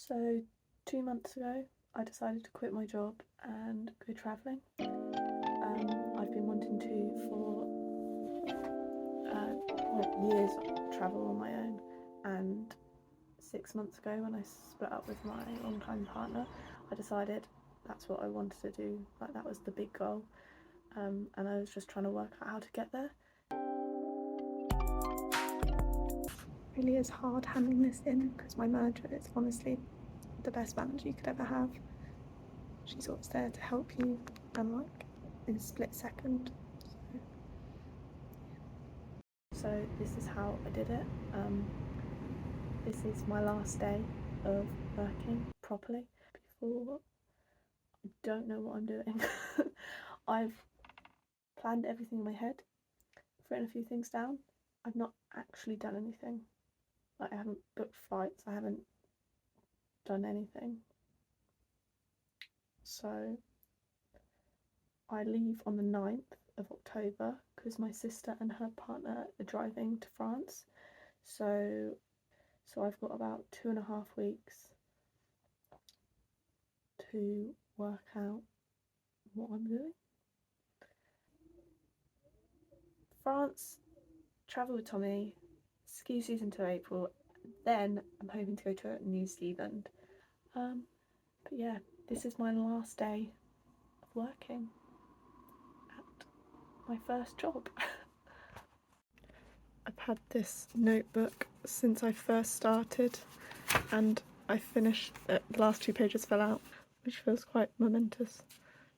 So 2 months ago, I decided to quit my job and go travelling. I've been wanting to for years travel on my own, and 6 months ago when I split up with my long-time partner, I decided that's what I wanted to do. Like, that was the big goal, and I was just trying to work out how to get there. It really is hard handing this in because my manager is honestly the best manager you could ever have. She's always there to help you, and like in a split second. So this is how I did it. This is my last day of working properly. Before, I don't know what I'm doing. I've planned everything in my head, written a few things down. I've not actually done anything. Like, I haven't booked flights, I haven't done anything. So I leave on the 9th of October because my sister and her partner are driving to France. So I've got about 2.5 weeks to work out what I'm doing. France, travel with Tommy, ski season to April, then I'm hoping to go to New Zealand. But yeah, this is my last day of working at my first job. I've had this notebook since I first started, and I finished it. The last 2 pages fell out, which feels quite momentous.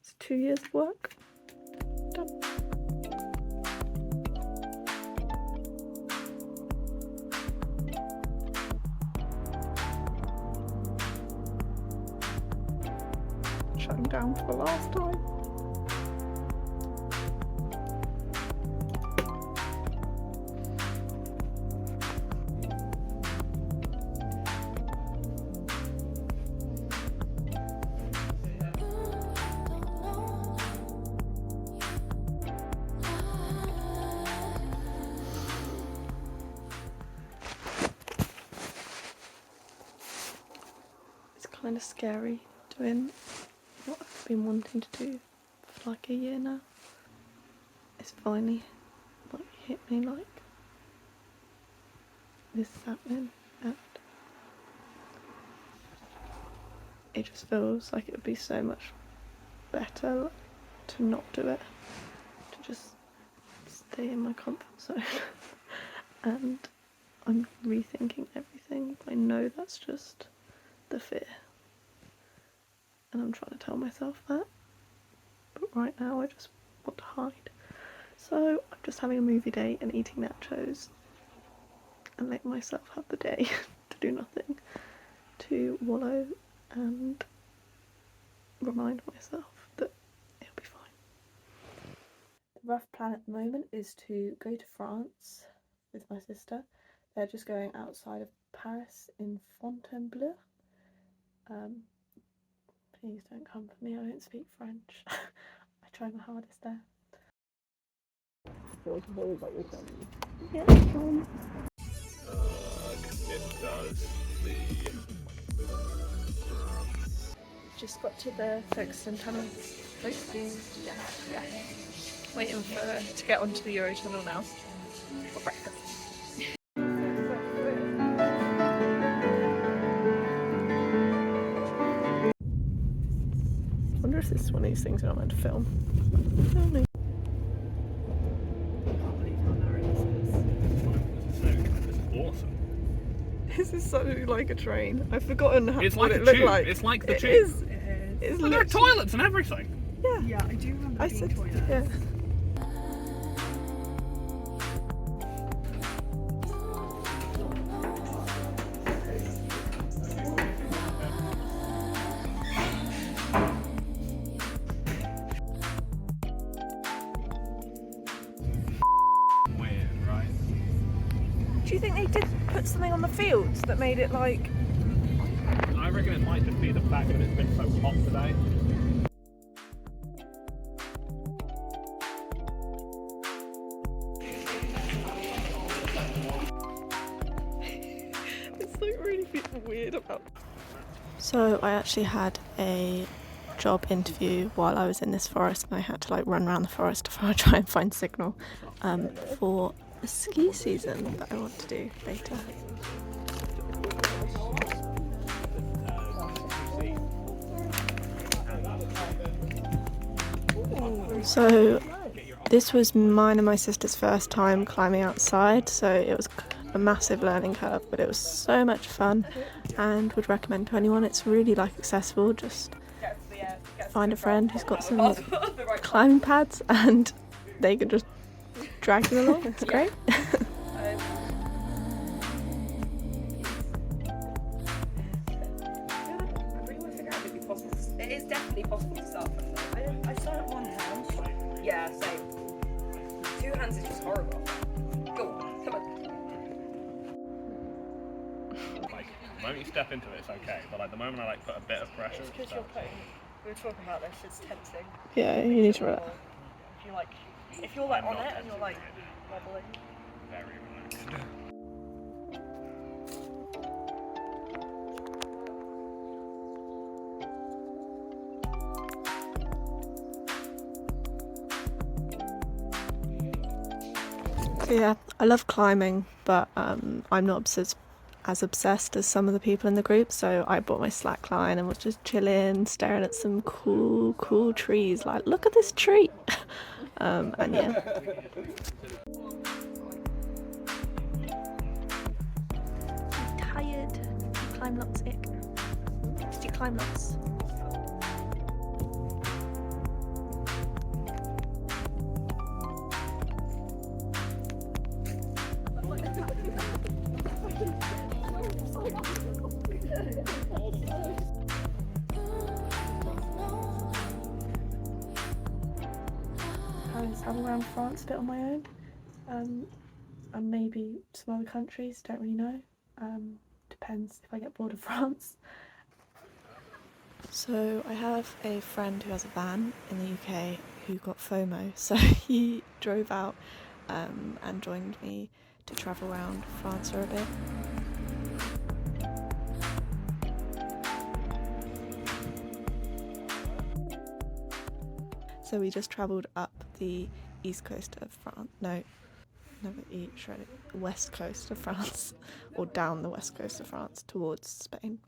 It's 2 years of work. Done. Shutting down for the last time. It's kind of scary doing what I've been wanting to do for like a year now. It's finally like hit me, like this is happening, and it just feels like it would be so much better to not do it, to just stay in my comfort zone. And I'm rethinking everything. I know that's just the fear, and I'm trying to tell myself that, but right now I just want to hide. So I'm just having a movie day and eating nachos and letting myself have the day to do nothing, to wallow and remind myself that it'll be fine. The rough plan at the moment is to go to France with my sister. They're just going outside of Paris in Fontainebleau. Please don't come for me, I don't speak French. I try my hardest there. Feels very like you're telling me. Yeah, it does. Just got to the Folkestone Tunnel. Yeah. Waiting to get onto the Eurotunnel now for breakfast. I wonder if this is one of these things that I'm meant to film. Filming. I can't believe how narrow this is. This is awesome. This is so like a train. I've forgotten It's what like it a looked tube. like. It's like the it tube. Is. It is. It's And there are toilets and everything. Yeah. Yeah, I do remember being toilets. Yeah. Weird, right? Do you think they did put something on the fields that made it like... I reckon it might just be the fact that it's been so hot today. It's like really feeling weird about So I actually had a job interview while I was in this forest, and I had to like run around the forest to try and find signal for a ski season that I want to do later. So this was mine and my sister's first time climbing outside, so it was a massive learning curve, but it was so much fun and would recommend to anyone. It's really like accessible, just find a friend who's got some climbing pads and they can just drag you along. It's great. It is definitely possible to start from there. I started one hand. Yeah, same. 2 hands is just horrible. Go on, come on. Like, the moment you step into it, it's okay. But like the moment I like put a bit of pressure, It's because you're putting. We were talking about this. It's tensing. Yeah, you need to relax. If you're like on it and you're like wobbling. very relaxed. So yeah, I love climbing, but I'm not as obsessed as some of the people in the group, so I bought my slackline and was just chilling, staring at some cool trees, like, look at this tree. And yeah. I'm tired. Did you climb lots, Ick? Did you climb lots? I travel around France a bit on my own, and maybe some other countries, don't really know. Depends if I get bored of France. So I have a friend who has a van in the UK who got FOMO, so he drove out and joined me to travel around France for a bit. So we just travelled up the east coast of France. No, never west coast of France, or down the west coast of France towards Spain.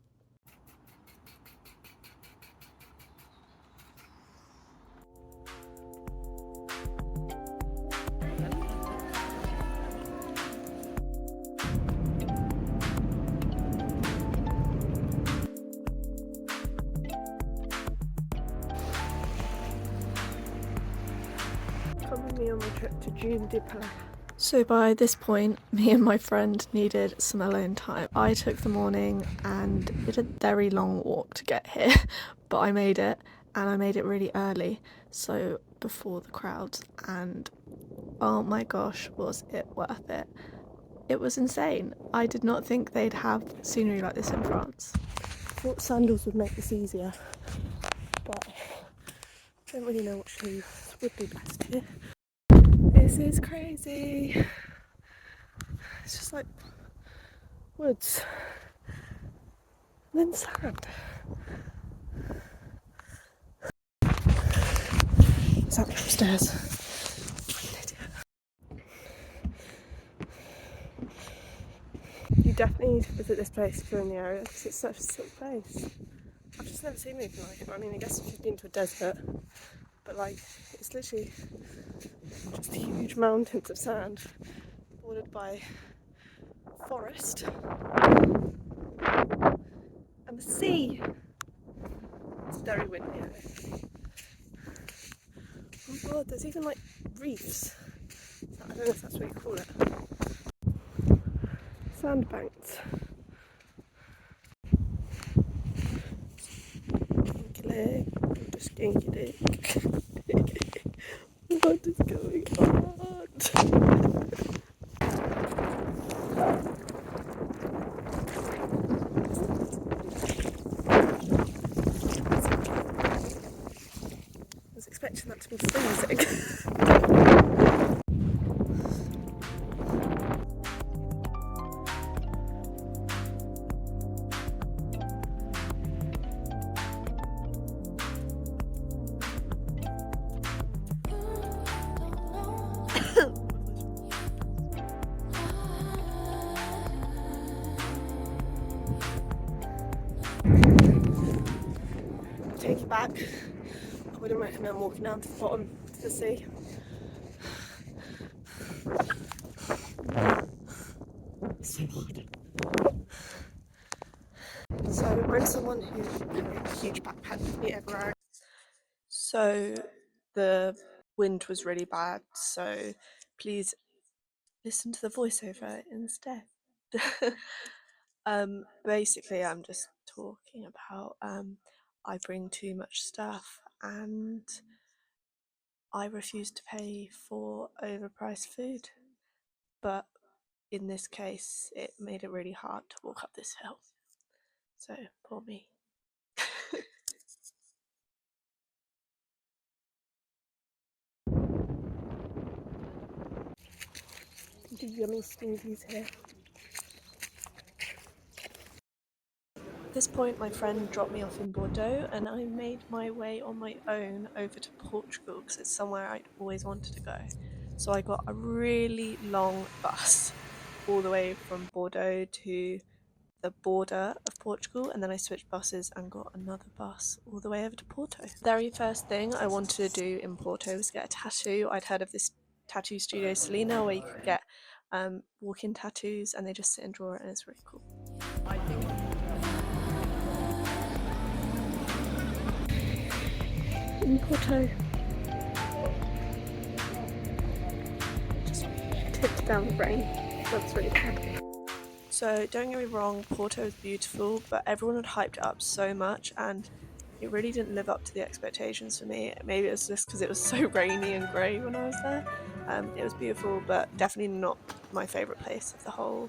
Come with me on my trip to June de Palais. So by this point, me and my friend needed some alone time. I took the morning and did a very long walk to get here, but I made it, and I made it really early, so before the crowds, and oh my gosh, was it worth it. It was insane. I did not think they'd have scenery like this in France. I thought sandals would make this easier, but I don't really know what shoes would be best here. This is crazy. It's just like woods and then sand. Is that upstairs? You definitely need to visit this place if you're in the area, because it's such a sick place. I've just never seen anything like it. I mean, I guess if you've been to a desert, but like, it's literally just huge mountains of sand bordered by forest and the sea. It's very windy. Oh god, there's even like reefs. I don't know if that's what you call it. Sandbanks. Stinky leg, stinky dick. What is going on? I was expecting that to be freezing. Take it back. I wouldn't recommend walking down to the bottom to the sea. It's so hard. So I'm someone who carries a huge backpack with me everywhere. So the wind was really bad, so please listen to the voiceover instead. Basically I'm just talking about I bring too much stuff and I refuse to pay for overpriced food, but in this case it made it really hard to walk up this hill, so poor me. The yummy smoothies here. At this point my friend dropped me off in Bordeaux and I made my way on my own over to Portugal because it's somewhere I'd always wanted to go. So I got a really long bus all the way from Bordeaux to the border of Portugal, and then I switched buses and got another bus all the way over to Porto. The very first thing I wanted to do in Porto was get a tattoo. I'd heard of this tattoo studio Selena where you could get walk-in tattoos and they just sit and draw it and it's really cool. I think In Porto. Just tipped down the rain. That's really bad. So don't get me wrong, Porto is beautiful, but everyone had hyped it up so much and it really didn't live up to the expectations for me. Maybe it was just because it was so rainy and grey when I was there. It was beautiful, but definitely not my favourite place of the whole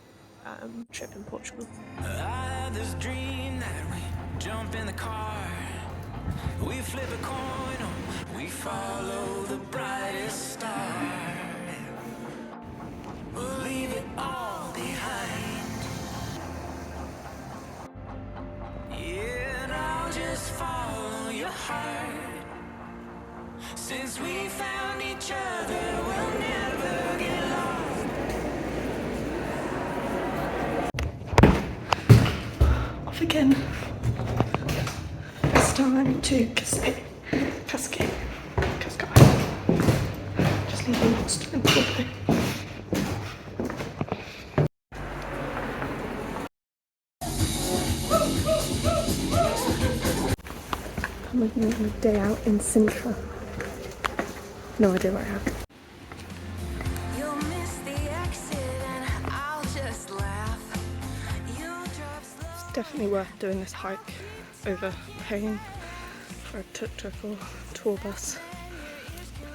trip in Portugal. I had this dream that we jump in the car, we flip a coin, we follow the brightest star. We'll leave it all behind. Yeah, and I'll just follow your heart. Since we found each other, we'll never get lost. Off again. This time to Cascais. Just leaving Boston in Porto. I'm looking at a day out in Sintra. No idea where I am. You'll miss the exit and I'll just laugh. You'll drop slow. It's definitely worth doing this hike over paying for a tuk-tuk or tour bus.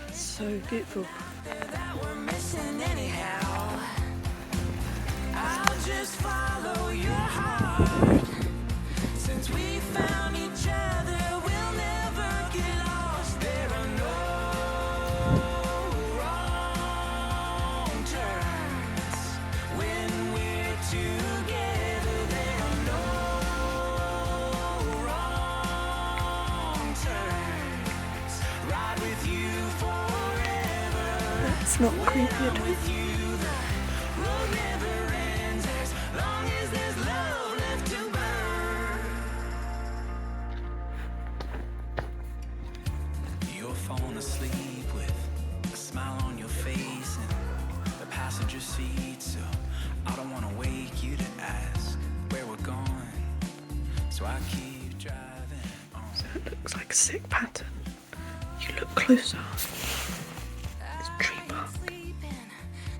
It's so beautiful. That we're missing anyhow. I'll just follow your heart. Since we found each other, we'll never get lost. There are no wrong turns when we're together. There are no wrong turns. Ride with you forever. It's not creepy at all. With you, the road never ends as long as there's love left to burn. You're falling asleep with a smile on your face and the passenger seat, so I don't want to wake you to ask where we're going. So I keep driving on. It looks like a sick pattern. You look closer. It's tree bark.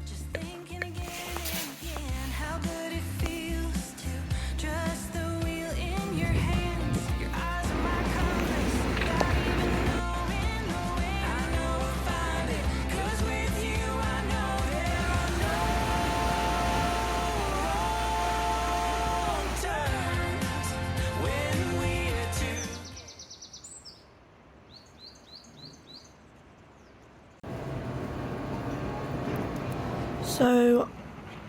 Just thinking again and again how good it feels to trust the wheel in your hands. Your eyes are my compass, without even knowing the way. I know we'll find it, 'cause with you I know there are no wrong turns when we're two. So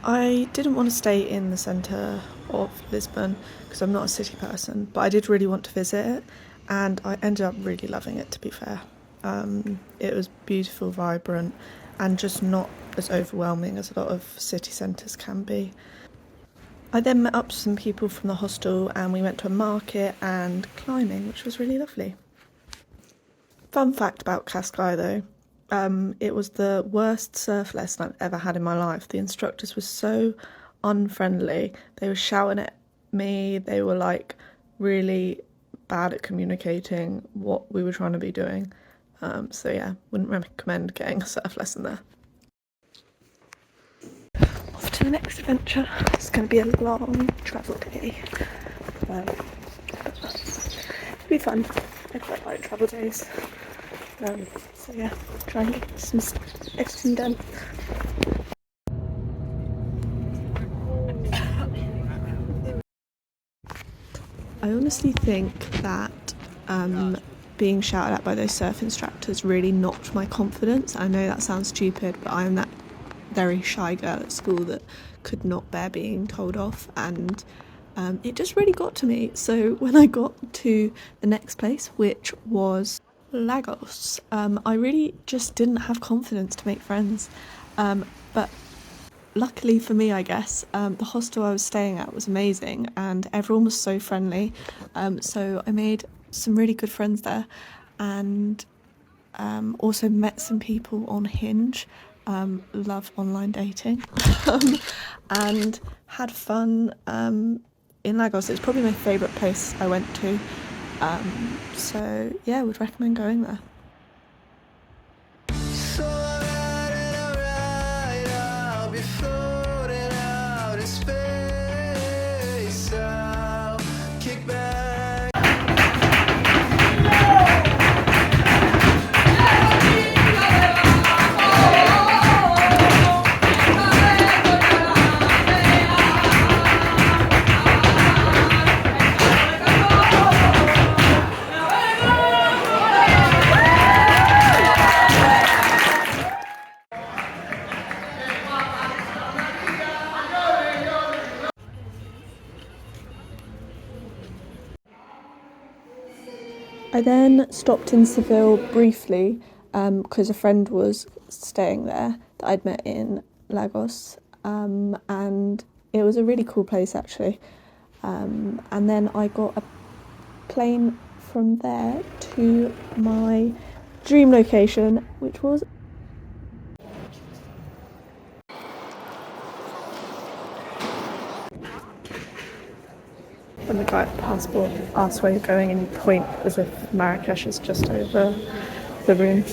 I didn't want to stay in the centre of Lisbon because I'm not a city person, but I did really want to visit it and I ended up really loving it, to be fair. It was beautiful, vibrant, and just not as overwhelming as a lot of city centres can be. I then met up with some people from the hostel and we went to a market and climbing, which was really lovely. Fun fact about Cascais though, it was the worst surf lesson I've ever had in my life. The instructors were so unfriendly. They were shouting at me, they were like really bad at communicating what we were trying to be doing. So yeah, wouldn't recommend getting a surf lesson there. Off to the next adventure. It's going to be a long travel day. But it'll be fun. I quite like travel days. So yeah, try and get some editing done. I honestly think that being shouted at by those surf instructors really knocked my confidence. I know that sounds stupid, but I'm that very shy girl at school that could not bear being told off, and it just really got to me. So when I got to the next place, which was Lagos, I really just didn't have confidence to make friends, but luckily for me, I guess, the hostel I was staying at was amazing and everyone was so friendly, so I made some really good friends there, and also met some people on Hinge. Love online dating. And had fun in Lagos. It's probably my favourite place I went to, so yeah, would recommend going there. I then stopped in Seville briefly because a friend was staying there that I'd met in Lagos, and it was a really cool place actually. And then I got a plane from there to my dream location, which was when the guy at the passport asks where you're going and you point as if Marrakesh is just over the room.